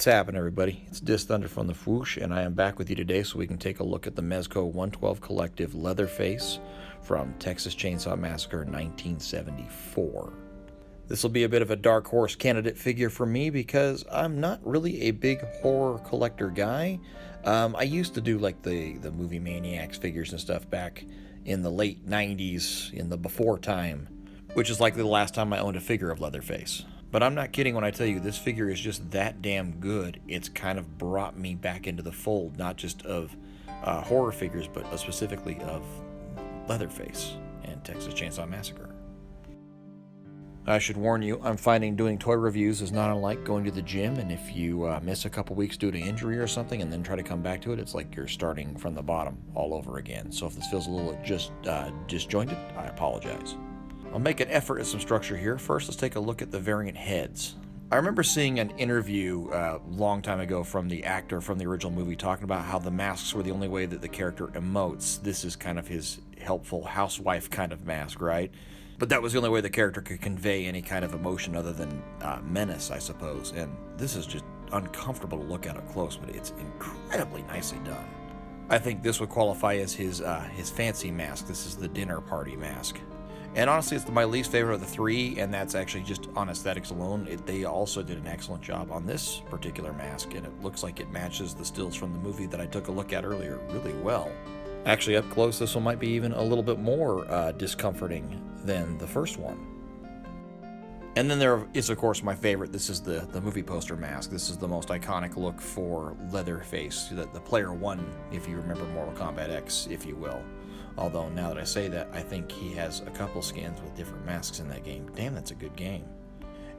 What's happening, everybody? It's DisThunder from the Fwoosh, and I am back with you today so we can take a look at the Mezco 112 Collective Leatherface from Texas Chainsaw Massacre 1974. This will be a bit of a dark horse candidate figure for me because I'm not really a big horror collector guy. I used to do like the movie Maniacs figures and stuff back in the late 90s, in the before time, which is likely the last time I owned a figure of Leatherface. But I'm not kidding when I tell you this figure is just that damn good. It's kind of brought me back into the fold, not just of horror figures, but specifically of Leatherface and Texas Chainsaw Massacre. I should warn you, I'm finding doing toy reviews is not unlike going to the gym, and if you miss a couple weeks due to injury or something and then try to come back to it, it's like you're starting from the bottom all over again. So if this feels a little disjointed, I apologize. I'll make an effort at some structure here. First, let's take a look at the variant heads. I remember seeing an interview a long time ago from the actor from the original movie talking about how the masks were the only way that the character emotes. This is kind of his helpful housewife kind of mask, right? But that was the only way the character could convey any kind of emotion other than menace, I suppose. And this is just uncomfortable to look at up close, but it's incredibly nicely done. I think this would qualify as his fancy mask. This is the dinner party mask. And honestly, it's my least favorite of the three, and that's actually just on aesthetics alone. They also did an excellent job on this particular mask, and it looks like it matches the stills from the movie that I took a look at earlier really well. Actually, up close, this one might be even a little bit more discomforting than the first one. And then there is, of course, my favorite. This is the movie poster mask. This is the most iconic look for Leatherface, the player one, if you remember Mortal Kombat X, if you will. Although, now that I say that, I think he has a couple skins with different masks in that game. Damn, that's a good game.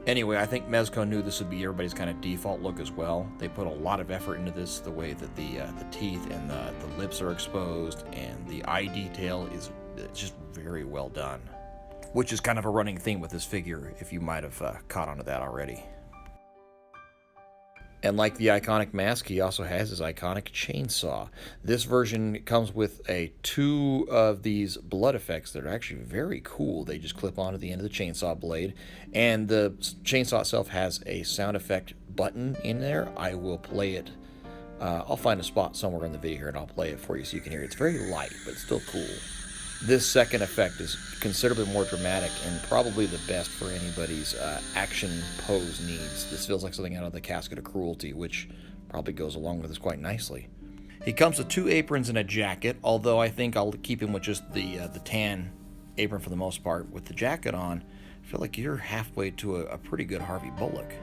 Anyway, I think Mezco knew this would be everybody's kind of default look as well. They put a lot of effort into this, the way that the teeth and the lips are exposed, and the eye detail is just very well done. Which is kind of a running theme with this figure, if you might have caught on to that already. And like the iconic mask, he also has his iconic chainsaw. This version comes with two of these blood effects that are actually very cool. They just clip onto the end of the chainsaw blade. And the chainsaw itself has a sound effect button in there. I will play it. I'll find a spot somewhere in the video here and I'll play it for you so you can hear it. It's very light, but it's still cool. This second effect is considerably more dramatic and probably the best for anybody's action pose needs. This feels like something out of the Casket of Cruelty, which probably goes along with this quite nicely. He comes with 2 aprons and a jacket, although I think I'll keep him with just the tan apron for the most part. With the jacket on, I feel like you're halfway to a pretty good Harvey Bullock.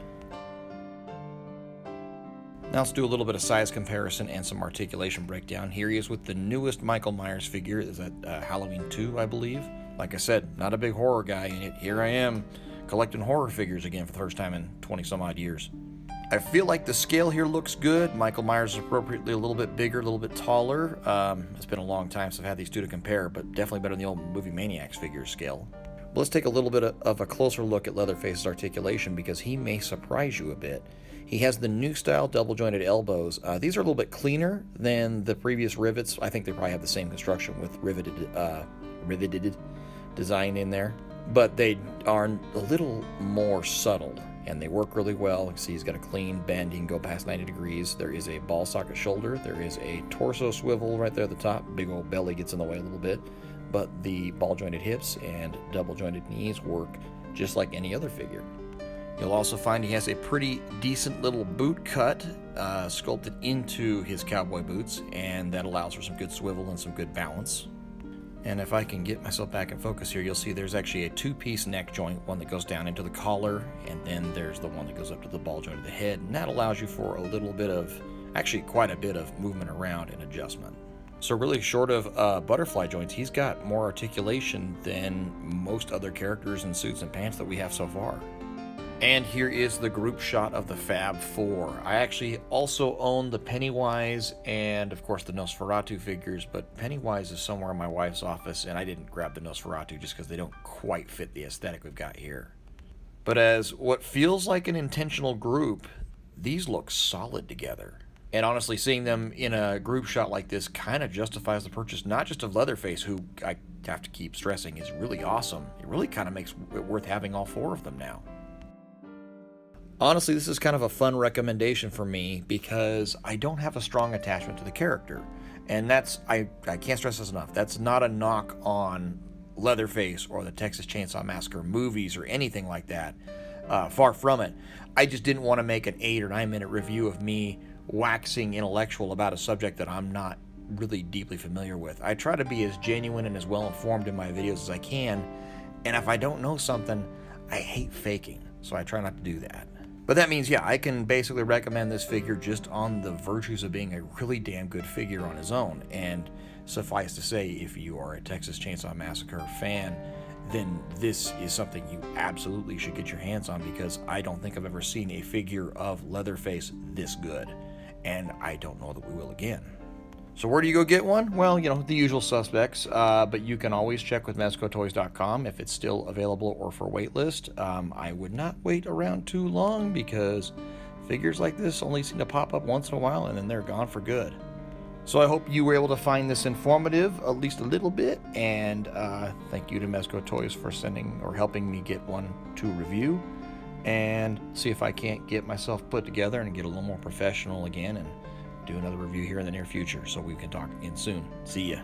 Now let's do a little bit of size comparison and some articulation breakdown. Here he is with the newest Michael Myers figure. Is that Halloween 2, I believe? Like I said, not a big horror guy, and yet here I am collecting horror figures again for the first time in 20-some-odd years. I feel like the scale here looks good. Michael Myers is appropriately a little bit bigger, a little bit taller. It's been a long time since I've had these two to compare, but definitely better than the old movie Maniacs figure scale. But let's take a little bit of a closer look at Leatherface's articulation because he may surprise you a bit. He has the new style double-jointed elbows. These are a little bit cleaner than the previous rivets. I think they probably have the same construction with riveted design in there. But they are a little more subtle, and they work really well. You see he's got a clean bend. He can go past 90 degrees. There is a ball socket shoulder. There is a torso swivel right there at the top. Big old belly gets in the way a little bit. But the ball-jointed hips and double-jointed knees work just like any other figure. You'll also find he has a pretty decent little boot cut sculpted into his cowboy boots, and that allows for some good swivel and some good balance. And if I can get myself back in focus here, you'll see there's actually a 2-piece neck joint, one that goes down into the collar, and then there's the one that goes up to the ball joint of the head, and that allows you for a little bit of, actually quite a bit of movement around and adjustment. So really, short of butterfly joints, he's got more articulation than most other characters in suits and pants that we have so far. And here is the group shot of the Fab Four. I actually also own the Pennywise and, of course, the Nosferatu figures, but Pennywise is somewhere in my wife's office, and I didn't grab the Nosferatu just because they don't quite fit the aesthetic we've got here. But as what feels like an intentional group, these look solid together. And honestly, seeing them in a group shot like this kind of justifies the purchase, not just of Leatherface, who I have to keep stressing is really awesome. It really kind of makes it worth having all 4 of them now. Honestly, this is kind of a fun recommendation for me because I don't have a strong attachment to the character. And that's, I can't stress this enough, that's not a knock on Leatherface or the Texas Chainsaw Massacre movies or anything like that. Far from it. I just didn't want to make an 8 or 9 minute review of me waxing intellectual about a subject that I'm not really deeply familiar with. I try to be as genuine and as well informed in my videos as I can, and if I don't know something, I hate faking, so I try not to do that. But that means, yeah, I can basically recommend this figure just on the virtues of being a really damn good figure on his own. And suffice to say, if you are a Texas Chainsaw Massacre fan, then this is something you absolutely should get your hands on, because I don't think I've ever seen a figure of Leatherface this good. And I don't know that we will again. So where do you go get one? Well, you know, the usual suspects, but you can always check with mezcotoys.com if it's still available or for waitlist. I would not wait around too long, because figures like this only seem to pop up once in a while and then they're gone for good. So I hope you were able to find this informative, at least a little bit, and thank you to Mezco Toys for sending or helping me get one to review, and see if I can't get myself put together and get a little more professional again and do another review here in the near future, so we can talk again soon. See ya.